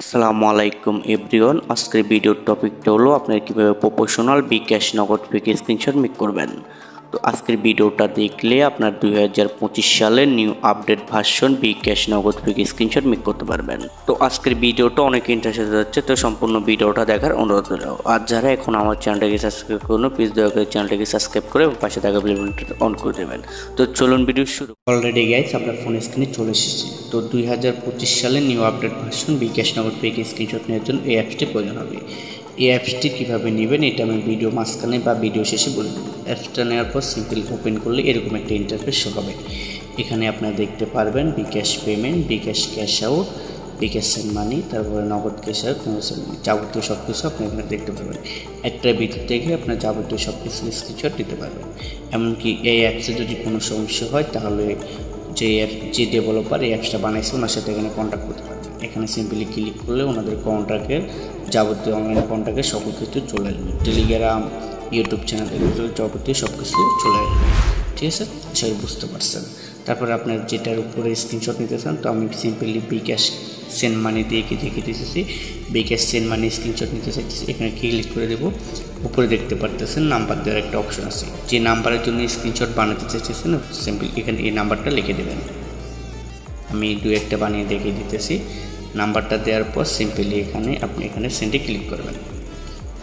আসসালামু আলাইকুম এভরিওয়ান। আজকের ভিডিওর টপিকটা হলো আপনারা কীভাবে প্রফেশনাল বিকাশ নগদ থেকে স্ক্রিনশট মেক করবেন। তো আজকের ভিডিওটা দেখলে আপনার 2025 সালের নিউ আপডেট ভার্সন বিকাশ নগদ থেকে স্ক্রিনশট মেক করতে পারবেন। তো আজকের ভিডিওটা অনেক ইন্টারেস্ট যাচ্ছে, তো সম্পূর্ণ ভিডিওটা দেখার অনুরোধ রইল। আর যারা এখন আমার চ্যানেলটাকে সাবস্ক্রাইব করুন, প্লিজ দয়া করে চ্যানেলটাকে সাবস্ক্রাইব করে পাশে থাকা বেল বাটনটা অন করে দেবেন। তো চলুন ভিডিও শুরু। অলরেডি গাইস আপনার ফোন স্ক্রিনে চলে এসেছে। তো 2025 সালের নিউ আপডেট ভার্সন বিকাশ নগদ থেকে স্ক্রিনশট নেওয়ার জন্য এই অ্যাপসটি প্রয়োজন হবে। এই অ্যাপসটি কীভাবে নেবেন এটা আমি ভিডিও মাঝখানে বা ভিডিও শেষে বলে দেবো। অ্যাপসটা নেওয়ার পর সিম্পল ওপেন করলে এরকম একটা ইন্টারফেস শো হবে। এখানে আপনারা দেখতে পারবেন বিকাশ পেমেন্ট, বিকাশ ক্যাশ আউট, বিকাশ সেন্ড মানি, তারপরে নগদ ক্যাশ আউট, নগদ সেন্ড মানি, যাবতীয় সব কিছু আপনি এখানে দেখতে পারবেন। একটার ভিতর থেকে আপনার যাবতীয় সব কিছু স্ক্রিনশট দিতে পারবেন। এমনকি এই অ্যাপসে যদি কোনো সমস্যা হয় তাহলে যে ডেভেলপার এই অ্যাপসটা বানাইছে ওনার সাথে এখানে কন্ট্যাক্ট করতে পারবেন। এখানে সিম্পলি ক্লিক করলে ওনাদের কন্ট্যাক্টের যাবতীয় অনলাইন কন্ট্যাক্টের সকল কিছু চলে আসবে। টেলিগ্রাম, ইউটিউব চ্যানেল, এগুলো যাবতীয় সব কিছু চলে আসবে। ঠিক আছে, সেটা বুঝতে পারছেন। তারপরে আপনার যেটার উপরে স্ক্রিনশট নিতে চান, তো আমি সিম্পলি বিকাশ সেন্ড মানি দিয়ে দেখিয়ে দিতেছি। বিকাশ সেন্ড মানি স্ক্রিনশট নিতে চাইতেছি, এখানে ক্লিক করে দেবো। উপরে দেখতে পারতেছেন নাম্বার দেওয়ার একটা অপশন আছে। যে নাম্বারের জন্য স্ক্রিনশট বানাতে চাইতেছেন সিম্পলি এখানে এই নাম্বারটা লিখে দেবেন। আমি একটা বানিয়ে দেখিয়ে দিতেছি। নাম্বারটা দেওয়ার পর সিম্পলি আপনি এখানে সেন্ডে ক্লিক করবেন।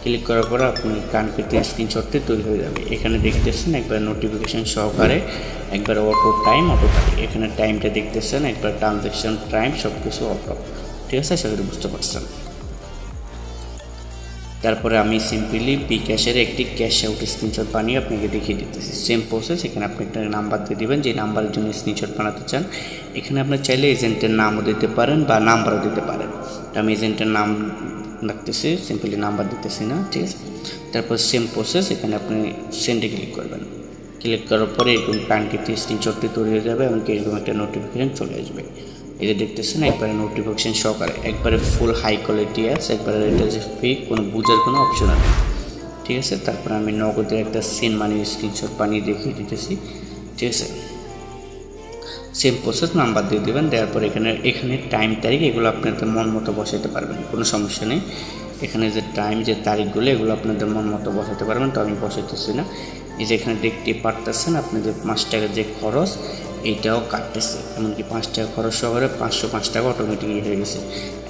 ক্লিক করার পর আপনি কাঙ্ক্ষিত স্ক্রিনশটটি তৈরি হয়ে যাবে। এখানে দেখতেছেন একবার নোটিফিকেশান সহকারে, একবার অটো টাইম, এখানে টাইমটা দেখতেছেন, একবার ট্রানজ্যাকশন টাইম, সব কিছু অটো। ঠিক আছে, সেগুলো বুঝতে পারছেন। তারপরে আমি সিম্পলি বিকাশের একটি ক্যাশ আউট স্ক্রিনশট বানিয়ে আপনাকে দেখিয়ে দিতেছি। সেম প্রসেস, এখানে আপনি একটা নাম্বার দিয়ে দেবেন যে নাম্বারের জন্য স্ক্রিনশট বানাতে চান। এখানে আপনার চাইলে এজেন্টের নামও দিতে পারেন বা নাম্বারও দিতে পারেন। আমি এজেন্টের নাম রাখতেছি, সিম্পলি নাম্বার দিতেছি না। ঠিক আছে, তারপর সেম প্রসেস, এখানে আপনি সেন্ডে ক্লিক করবেন। ক্লিক করার পরে এরকম কাঙ্ক্ষিত স্ক্রিনশটটি তৈরি হয়ে যাবে, এমনকি এরকম একটা নোটিফিকেশান চলে আসবে। এই যে দেখতেছেন একবারে নোটিফিকেশান সহকারে, একবারে ফুল হাই কোয়ালিটি আছে, একবারে এটা যে ফেক, কোনো বোঝার কোনো অপশন আছে। ঠিক আছে, তারপরে আমি নগদের একটা সেন্ড মানি স্ক্রিনশট বানিয়ে দেখিয়ে দিতেছি। ঠিক আছে, সেম প্রসেস, নাম্বার দিয়ে দেবেন। দেওয়ার পর এখানে টাইম, তারিখ এগুলো আপনাদের মন মতো বসাতে পারবেন, কোনো সমস্যা নেই। এখানে যে টাইম, যে তারিখগুলো এগুলো আপনাদের মন মতো বসাতে পারবেন, তো আমি বসাইতেছি না। এই যে এখানে দেখতে পারতেছেন আপনাদের 5 টাকার যে খরচ এইটাও কাটতেছে, এমনকি 5 টাকা খরচ সহকারে 505 টাকা অটোমেটিকলি হয়ে গেছে।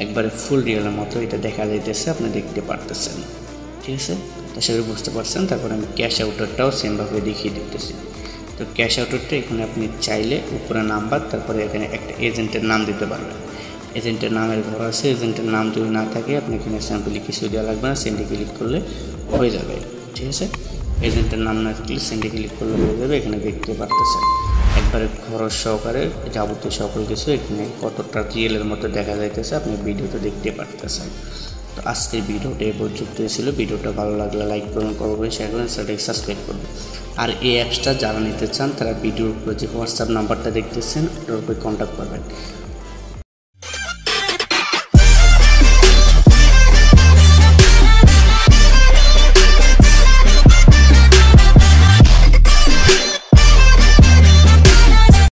একবারে ফুল রিয়েলের মতো এটা দেখা যাইতেছে, আপনি দেখতে পারতেছেন। ঠিক আছে, তা সেটা বুঝতে পারছেন। তারপরে আমি ক্যাশ আউটারটাও সেমভাবে দেখিয়ে দিতেছি। তো ক্যাশ আউটারটা এখানে আপনি চাইলে উপরে নাম্বার, তারপরে এখানে একটা এজেন্টের নাম দিতে পারবেন। এজেন্টের নামের ঘর আছে, এজেন্টের নাম যদি না থাকে আপনি এখানে স্যাম্পলি কিছু দেওয়া লাগবে না, সেন্ডে ক্লিক করলে হয়ে যাবে। ঠিক আছে, এজেন্টের নাম না থাকলে সেন্ডে ক্লিক করলে হয়ে যাবে। এখানে দেখতে পারতেছেন একবারে খরচ সহকারে যাবতীয় সকল কিছু এখানে কতটা রিয়েলের মতো দেখা যাইতেছে, আপনি ভিডিওতে দেখতে পারতেছেন। তো আজকের ভিডিওটা এই পর্যন্ত ছিল। ভিডিওটা ভালো লাগলে লাইক করুন, করবেন, শেয়ার করুন, চ্যানেলটাকে সাবস্ক্রাইব করবেন। আর এই অ্যাপসটা যারা নিতে চান তারা ভিডিওর উপরে যে হোয়াটসঅ্যাপ নাম্বারটা দেখতেছেন ওটার উপরে কন্ট্যাক্ট করবেন।